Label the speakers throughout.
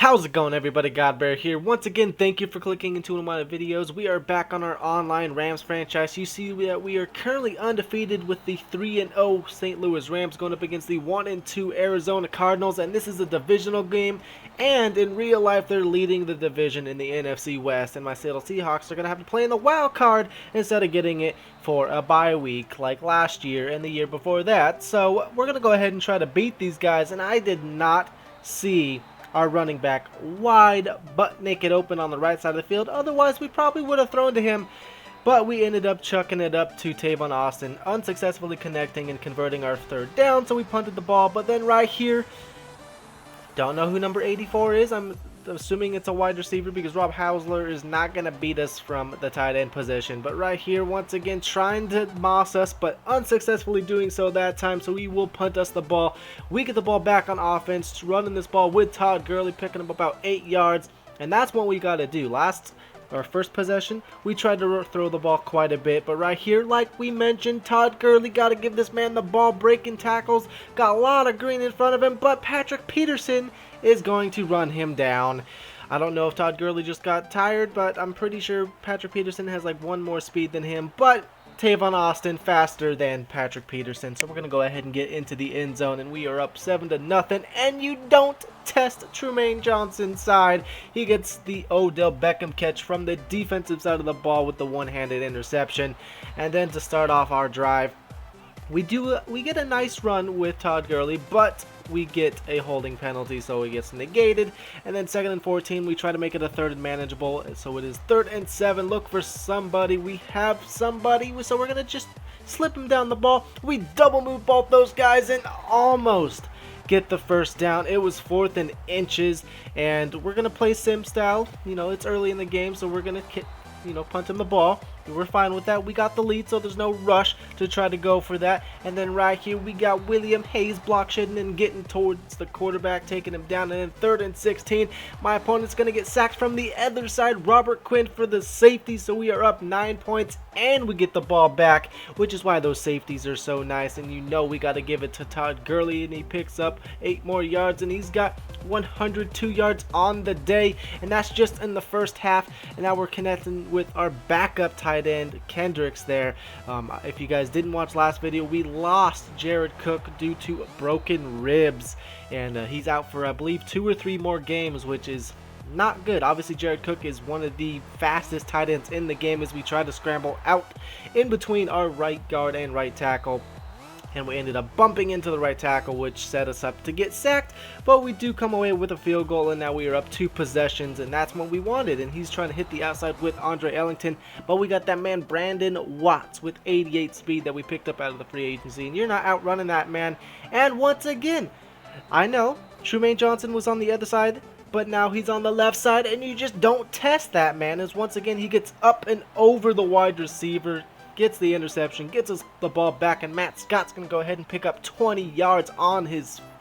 Speaker 1: How's it going, everybody? GodBaer here. Once again, thank you for clicking into one of my videos. We are back on our online Rams franchise. You see that we are currently undefeated with the 3-0 St. Louis Rams going up against the 1-2 Arizona Cardinals, and this is a divisional game. And in real life, they're leading the division in the NFC West, and my Seattle Seahawks are going to have to play in the wild card instead of getting it for a bye week like last year and the year before that. So we're going to go ahead and try to beat these guys, and I did not see our running back wide butt naked open on the right side of the field. Otherwise, we probably would have thrown to him, but we ended up chucking it up to Tavon Austin, unsuccessfully connecting and converting our third down, so we punted the ball. But then right here, don't know who number 84 is. I'm assuming it's a wide receiver because Rob Hausler is not going to beat us from the tight end position. But right here, once again, trying to moss us, but unsuccessfully doing so that time. So he will punt us the ball. We get the ball back on offense, running this ball with Todd Gurley, picking up about 8 yards. And that's what we got to do. Our first possession, we tried to throw the ball quite a bit, but right here, like we mentioned, Todd Gurley got to give this man the ball, breaking tackles, got a lot of green in front of him, but Patrick Peterson is going to run him down. I don't know if Todd Gurley just got tired, but I'm pretty sure Patrick Peterson has like one more speed than him, but Tavon Austin faster than Patrick Peterson. So we're going to go ahead and get into the end zone, and we are up 7-0, and you don't test Trumaine Johnson's side. He gets the Odell Beckham catch from the defensive side of the ball with the one-handed interception. And then to start off our drive, we get a nice run with Todd Gurley, but we get a holding penalty, so it gets negated. And then 2nd and 14, we try to make it a 3rd and manageable, so it is 3rd and 7. Look for somebody. We have somebody, so we're gonna just slip him down the ball. We double move both those guys and almost get the first down. It was 4th and inches, and we're gonna play sim style. You know, it's early in the game, so we're gonna punt him the ball. We're fine with that. We got the lead, so there's no rush to try to go for that. And then right here, we got William Hayes block shedding and getting towards the quarterback, taking him down. And then 3rd and 16, my opponent's going to get sacked from the other side. Robert Quinn for the safety, so we are up 9 points, and we get the ball back, which is why those safeties are so nice. And you know we got to give it to Todd Gurley, and he picks up 8 more yards, and he's got 102 yards on the day, and that's just in the first half. And now we're connecting with our backup tight end Kendricks there. If you guys didn't watch last video, we lost Jared Cook due to broken ribs, and he's out for I believe 2 or 3 more games, which is not good. Obviously Jared Cook is one of the fastest tight ends in the game as we try to scramble out in between our right guard and right tackle. And we ended up bumping into the right tackle, which set us up to get sacked. But we do come away with a field goal, and now we are up 2 possessions, and that's what we wanted. And he's trying to hit the outside with Andre Ellington, but we got that man Brandon Watts with 88 speed that we picked up out of the free agency, and you're not outrunning that man. And once again, I know Trumaine Johnson was on the other side, but now he's on the left side, and you just don't test that man, as once again he gets up and over the wide receiver, gets the interception, gets us the ball back, and Matt Scott's going to go ahead and pick up 20 yards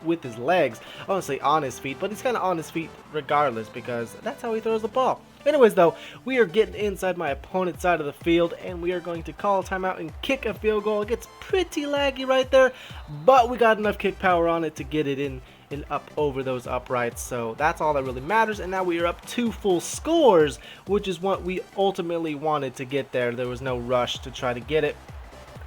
Speaker 1: with his legs. Honestly, on his feet, but he's kind of on his feet regardless because that's how he throws the ball. Anyways, though, we are getting inside my opponent's side of the field, and we are going to call a timeout and kick a field goal. It gets pretty laggy right there, but we got enough kick power on it to get it in and up over those uprights, so that's all that really matters. And now we are up 2 full scores, which is what we ultimately wanted to get there. There was no rush to try to get it.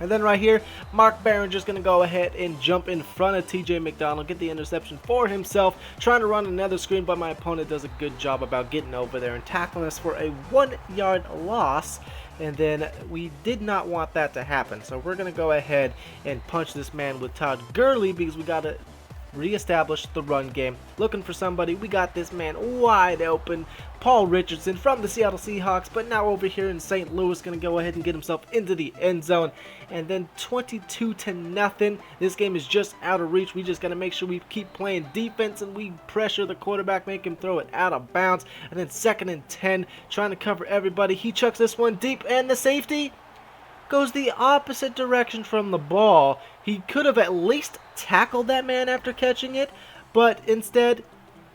Speaker 1: And then right here, Mark Barron just going to go ahead and jump in front of TJ McDonald, get the interception for himself, trying to run another screen, but my opponent does a good job about getting over there and tackling us for a 1-yard loss. And then we did not want that to happen, so we're going to go ahead and punch this man with Todd Gurley because we got to reestablish the run game. Looking for somebody, we got this man wide open, Paul Richardson from the Seattle Seahawks, but now over here in St. Louis, going to go ahead and get himself into the end zone. And then 22-0. This game is just out of reach. We just got to make sure we keep playing defense and we pressure the quarterback, make him throw it out of bounds. And then 2nd and 10, trying to cover everybody. He chucks this one deep, and the safety goes the opposite direction from the ball. He could have at least tackled that man after catching it, but instead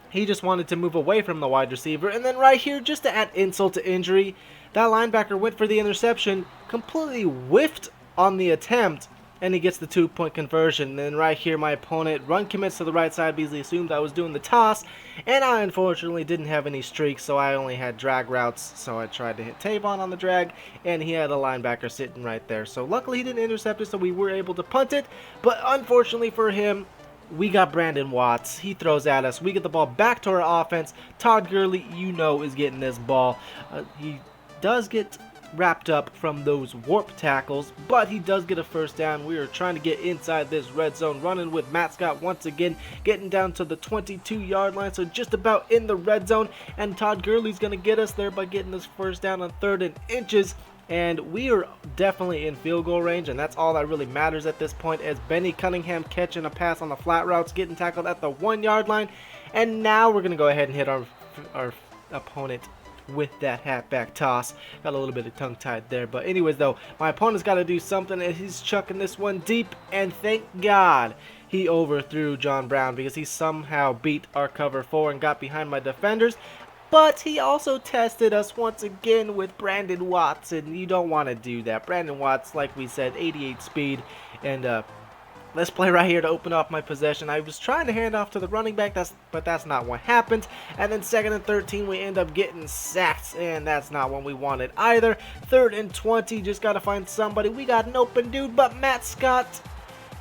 Speaker 1: he just wanted to move away from the wide receiver. And then right here, just to add insult to injury, that linebacker went for the interception, completely whiffed on the attempt, and he gets the 2-point conversion. And then right here, my opponent run commits to the right side because he assumed I was doing the toss, and I unfortunately didn't have any streaks, so I only had drag routes. So I tried to hit Tavon on the drag, and he had a linebacker sitting right there. So luckily he didn't intercept it, so we were able to punt it. But unfortunately for him, we got Brandon Watts. He throws at us. We get the ball back to our offense. Todd Gurley, is getting this ball. He does get wrapped up from those warp tackles, but he does get a first down. We are trying to get inside this red zone, running with Matt Scott once again, getting down to the 22-yard line, so just about in the red zone, and Todd Gurley's going to get us there by getting this first down on 3rd and inches. And we are definitely in field goal range, and that's all that really matters at this point, as Benny Cunningham catching a pass on the flat routes, getting tackled at the 1-yard line. And now we're going to go ahead and hit our opponent with that halfback toss. Got a little bit of tongue-tied there, but anyways though, my opponent's got to do something, and he's chucking this one deep, and thank God he overthrew John Brown because he somehow beat our cover 4 and got behind my defenders. But he also tested us once again with Brandon Watts, and you don't want to do that. Brandon Watts, like we said, 88 speed, and let's play right here to open up my possession. I was trying to hand off to the running back, but that's not what happened. And then 2nd and 13, we end up getting sacked, and that's not what we wanted either. 3rd and 20, just got to find somebody. We got an open dude, but Matt Scott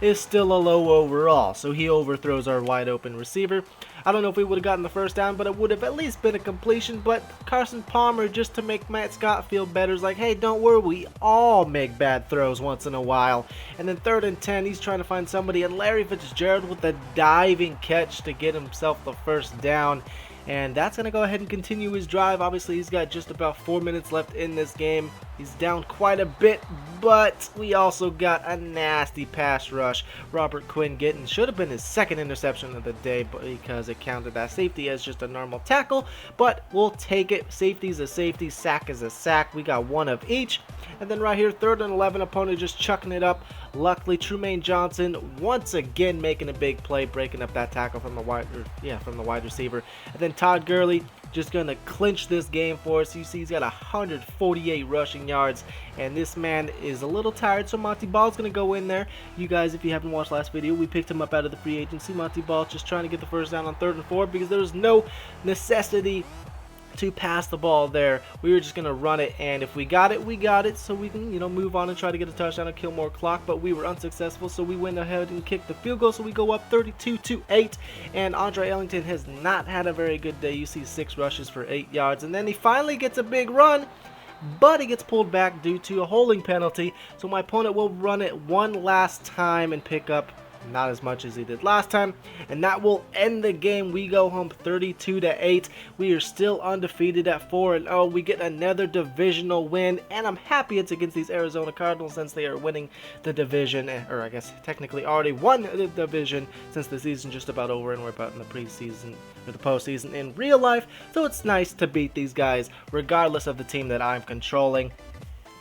Speaker 1: is still a low overall, so he overthrows our wide open receiver. I don't know if we would have gotten the first down, but it would have at least been a completion. But Carson Palmer, just to make Matt Scott feel better, is like, hey, don't worry, we all make bad throws once in a while. And then 3rd and 10, he's trying to find somebody, and Larry Fitzgerald with a diving catch to get himself the first down. And that's going to go ahead and continue his drive. Obviously, he's got just about 4 minutes left in this game. He's down quite a bit, but we also got a nasty pass rush. Robert Quinn should have been his 2nd interception of the day, because it counted that safety as just a normal tackle, but we'll take it. Safety is a safety, sack is a sack. We got one of each. And then right here, 3rd and 11, opponent just chucking it up. Luckily, Trumaine Johnson once again making a big play, breaking up that tackle from the wide receiver. And then Todd Gurley just going to clinch this game for us. You see he's got 148 rushing yards, and this man is a little tired, so Monty Ball's going to go in there. You guys, if you haven't watched last video, we picked him up out of the free agency. Monty Ball just trying to get the first down on 3rd and 4 because there's no necessity to pass the ball there. We were just going to run it, and if we got it, we got it, so we can, move on and try to get a touchdown and kill more clock, but we were unsuccessful, so we went ahead and kicked the field goal, so we go up 32-8, and Andre Ellington has not had a very good day. You see 6 rushes for 8 yards, and then he finally gets a big run, but he gets pulled back due to a holding penalty, so my opponent will run it one last time and pick up not as much as he did last time, and that will end the game. We go home 32-8. We are still undefeated at 4-0. We get another divisional win, and I'm happy it's against these Arizona Cardinals since they are winning the division, or I guess technically already won the division since the season's just about over and we're about in the preseason or the postseason in real life. So it's nice to beat these guys regardless of the team that I'm controlling.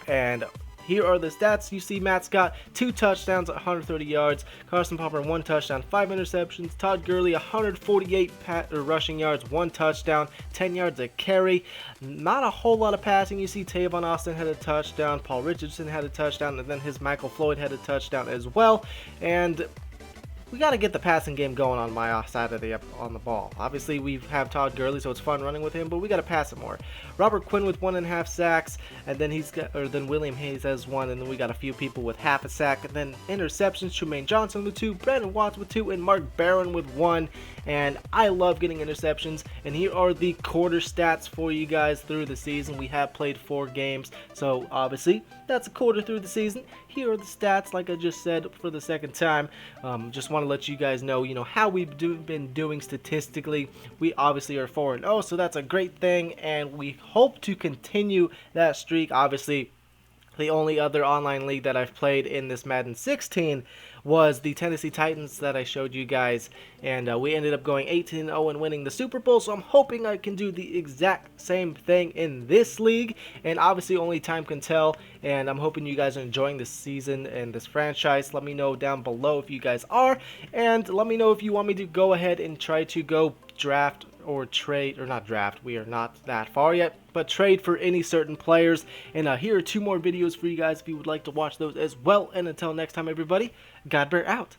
Speaker 1: And here are the stats. You see Matt Scott, 2 touchdowns, 130 yards. Carson Palmer, 1 touchdown, 5 interceptions. Todd Gurley, 148 rushing yards, 1 touchdown, 10 yards a carry. Not a whole lot of passing. You see Tavon Austin had a touchdown. Paul Richardson had a touchdown. And then his Michael Floyd had a touchdown as well. And we got to get the passing game going on my side of the ball. Obviously, we have Todd Gurley, so it's fun running with him, but we got to pass it more. Robert Quinn with 1.5 sacks, and then William Hayes has 1, and then we got a few people with half a sack, and then interceptions. Trumaine Johnson with 2, Brandon Watts with 2, and Mark Barron with 1. And I love getting interceptions. And here are the quarter stats for you guys through the season. We have played 4 games, so obviously that's a quarter through the season. Here are the stats, like I just said for the second time. Just want to let you guys know, how we've been doing statistically. We obviously are 4-0, so that's a great thing, and we hope to continue that streak. Obviously, the only other online league that I've played in this Madden 16 was the Tennessee Titans that I showed you guys, and we ended up going 18-0 and winning the Super Bowl, so I'm hoping I can do the exact same thing in this league, and obviously only time can tell, and I'm hoping you guys are enjoying this season and this franchise. Let me know down below if you guys are, and let me know if you want me to go ahead and try to go draft or trade, or not draft, we are not that far yet, but trade for any certain players. And here are 2 more videos for you guys if you would like to watch those as well. And until next time, everybody, GodBaer out.